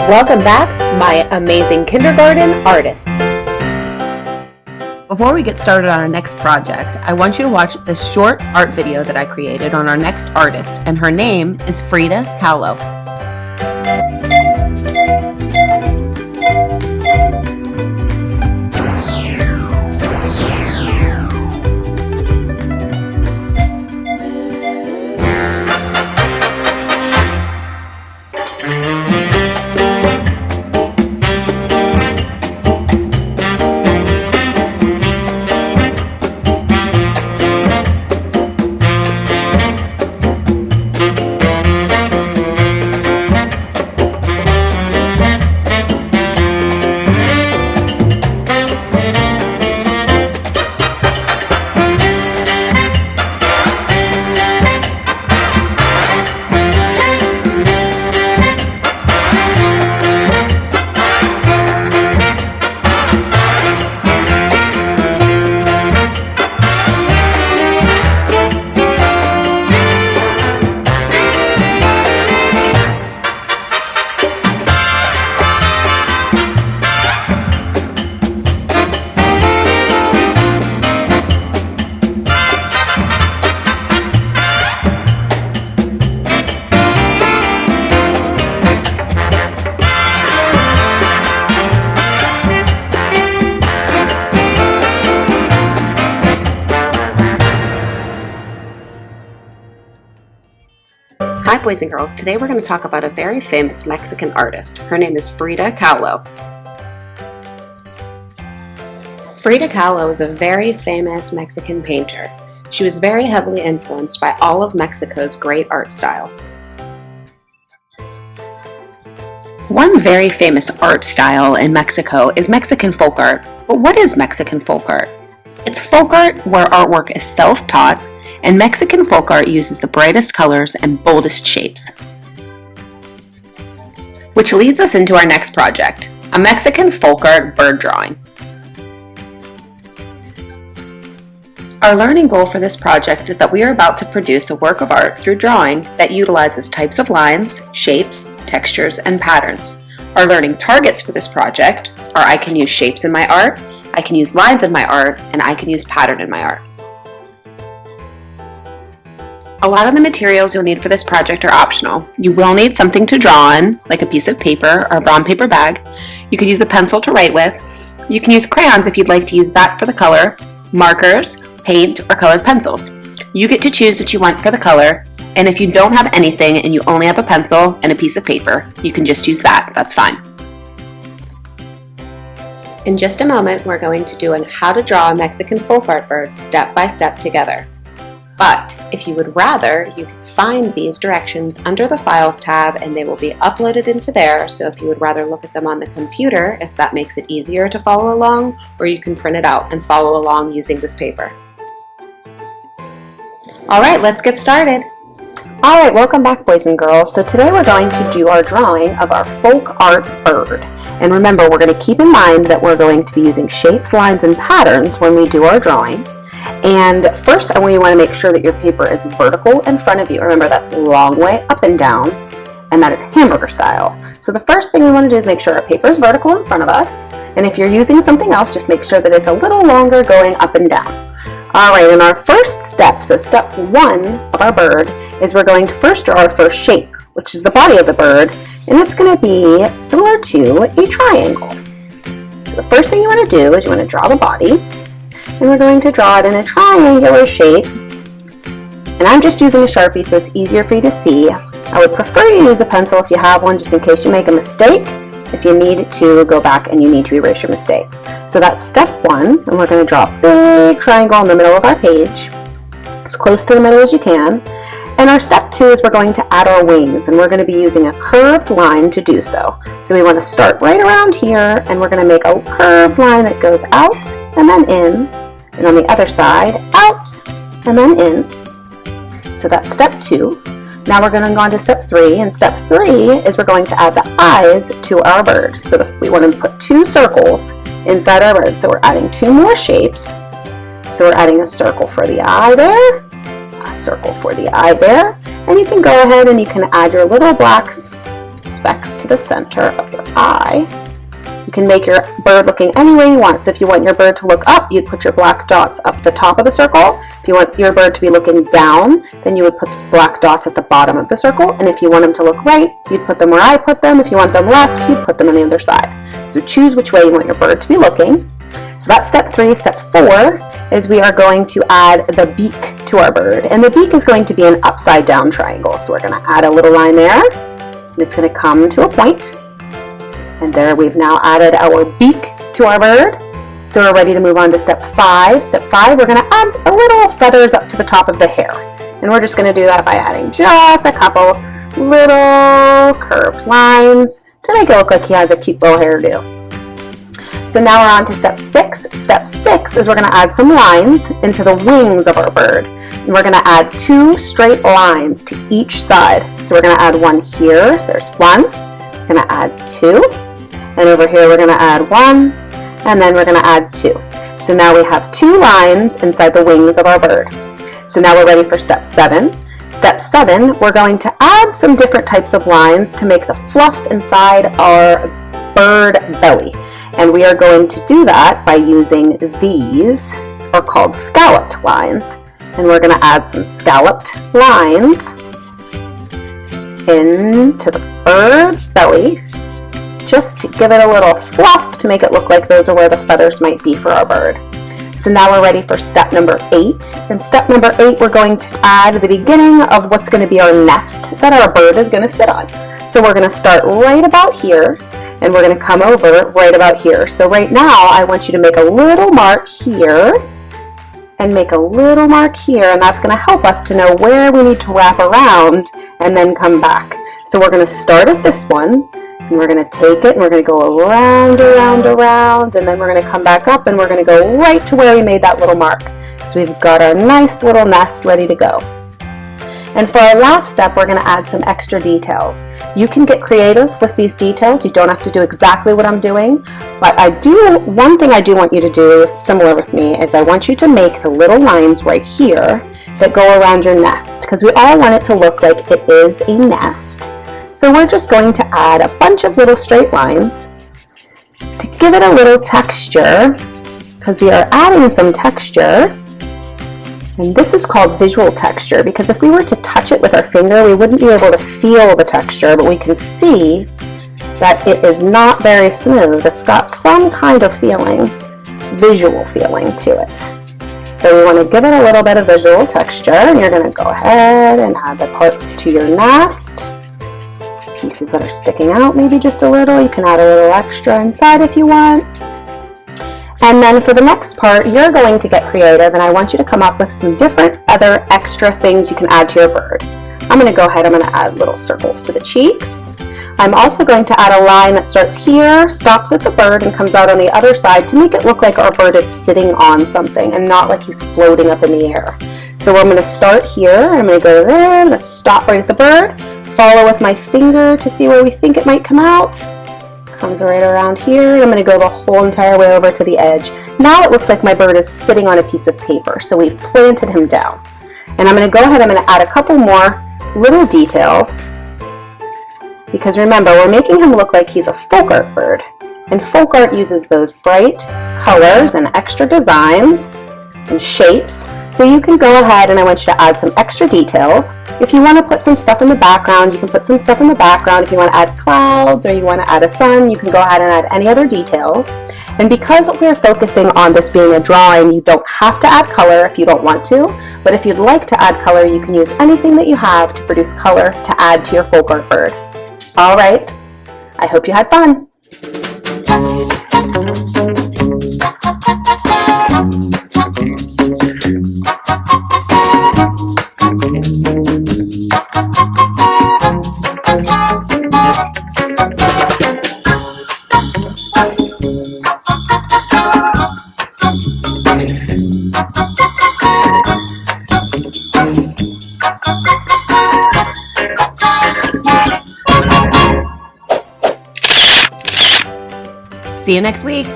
Welcome back, my amazing kindergarten artists. Before we get started on our next project, I want you to watch this short art video that I created on our next artist, and her name is Frida Kahlo. Hi boys and girls, today we're going to talk about a very famous Mexican artist. Her name is Frida Kahlo. Frida Kahlo is a very famous Mexican painter. She was very heavily influenced by all of Mexico's great art styles. One very famous art style in Mexico is Mexican folk art. But what is Mexican folk art? It's folk art where artwork is self-taught, and Mexican folk art uses the brightest colors and boldest shapes. Which leads us into our next project, a Mexican folk art bird drawing. Our learning goal for this project is that we are about to produce a work of art through drawing that utilizes types of lines, shapes, textures, and patterns. Our learning targets for this project are I can use shapes in my art, I can use lines in my art, and I can use pattern in my art. A lot of the materials you'll need for this project are optional. You will need something to draw on, like a piece of paper or a brown paper bag. You could use a pencil to write with. You can use crayons if you'd like to use that for the color, markers, paint, or colored pencils. You get to choose what you want for the color, and if you don't have anything and you only have a pencil and a piece of paper, you can just use that. That's fine. In just a moment, we're going to do how to draw a Mexican folk art bird step by step together. But if you would rather, you can find these directions under the Files tab and they will be uploaded into there. So if you would rather look at them on the computer, if that makes it easier to follow along, or you can print it out and follow along using this paper. All right, let's get started. All right, welcome back boys and girls. So today we're going to do our drawing of our folk art bird. And remember, we're going to keep in mind that we're going to be using shapes, lines, and patterns when we do our drawing. And first, we want to make sure that your paper is vertical in front of you. Remember, that's a long way up and down, and that is hamburger style. So the first thing we want to do is make sure our paper is vertical in front of us. And if you're using something else, just make sure that it's a little longer going up and down. All right, and our first step, so step one of our bird, is we're going to first draw our first shape, which is the body of the bird, and it's going to be similar to a triangle. So the first thing you want to do is you want to draw the body. And we're going to draw it in a triangular shape. And I'm just using a Sharpie so it's easier for you to see. I would prefer you use a pencil if you have one, just in case you make a mistake. If you need to go back and you need to erase your mistake. So that's step one, and we're going to draw a big triangle in the middle of our page, as close to the middle as you can. And our step two is we're going to add our wings, and we're going to be using a curved line to do so. So we want to start right around here, and we're going to make a curved line that goes out and then in. And on the other side, out, and then in. So that's step two. Now we're going to go on to step three, and step three is we're going to add the eyes to our bird. So we want to put two circles inside our bird. So we're adding two more shapes. So we're adding a circle for the eye there, a circle for the eye there, and you can go ahead and you can add your little black specks to the center of your eye. You can make your bird looking any way you want. So if you want your bird to look up, you'd put your black dots up the top of the circle. If you want your bird to be looking down, then you would put black dots at the bottom of the circle. And if you want them to look right, you'd put them where I put them. If you want them left, you'd put them on the other side. So choose which way you want your bird to be looking. So that's step 3. Step 4 is we are going to add the beak to our bird. And the beak is going to be an upside down triangle. So we're going to add a little line there. And it's going to come to a point. And there we've now added our beak to our bird. So we're ready to move on to step 5. Step 5, we're going to add a little feathers up to the top of the hair. And we're just going to do that by adding just a couple little curved lines to make it look like he has a cute little hairdo. So now we're on to step 6. Step 6 is we're going to add some lines into the wings of our bird. And we're going to add 2 straight lines to each side. So we're going to add one here. There's one. We're going to add 2. And over here we're going to add 1. And then we're going to add 2. So now we have 2 lines inside the wings of our bird. So now we're ready for step 7. Step 7, we're going to add some different types of lines to make the fluff inside our bird belly. And we are going to do that by using these, are called scalloped lines. And we're going to add some scalloped lines into the bird's belly, just to give it a little fluff to make it look like those are where the feathers might be for our bird. So now we're ready for step number 8. In step number 8, we're going to add the beginning of what's going to be our nest that our bird is going to sit on. So we're going to start right about here, and we're going to come over right about here. So right now, I want you to make a little mark here, and make a little mark here, and that's going to help us to know where we need to wrap around and then come back. So we're going to start at this one, and we're going to take it, and we're going to go around, and then we're going to come back up, and we're going to go right to where we made that little mark. So we've got our nice little nest ready to go. And for our last step, we're going to add some extra details. You can get creative with these details. You don't have to do exactly what I'm doing, but one thing I do want you to do, similar with me, is I want you to make the little lines right here that go around your nest, because we all want it to look like it is a nest. So we're just going to add a bunch of little straight lines to give it a little texture, because we are adding some texture. And this is called visual texture, because if we were to touch it with our finger, we wouldn't be able to feel the texture, but we can see that it is not very smooth. It's got some kind of feeling, visual feeling to it. So we want to give it a little bit of visual texture, and you're going to go ahead and add the parts to your nest. Pieces that are sticking out maybe just a little. You can add a little extra inside if you want. And then for the next part, you're going to get creative, and I want you to come up with some different other extra things you can add to your bird. I'm going to go ahead, I'm going to add little circles to the cheeks. I'm also going to add a line that starts here, stops at the bird, and comes out on the other side to make it look like our bird is sitting on something and not like he's floating up in the air. So I'm going to start here, I'm going to go there, I'm going to stop right at the bird, follow with my finger to see where we think it might come out. Comes right around here, and I'm going to go the whole entire way over to the edge. Now it looks like my bird is sitting on a piece of paper, so we've planted him down. And I'm going to go ahead, I'm going to add a couple more little details, because remember, we're making him look like he's a folk art bird. And folk art uses those bright colors and extra designs and shapes. So you can go ahead, and I want you to add some extra details. If you want to put some stuff in the background, you can put some stuff in the background. If you want to add clouds or you want to add a sun, you can go ahead and add any other details. And because we're focusing on this being a drawing, you don't have to add color if you don't want to. But if you'd like to add color, you can use anything that you have to produce color to add to your folk art bird. All right, I hope you had fun. See you next week.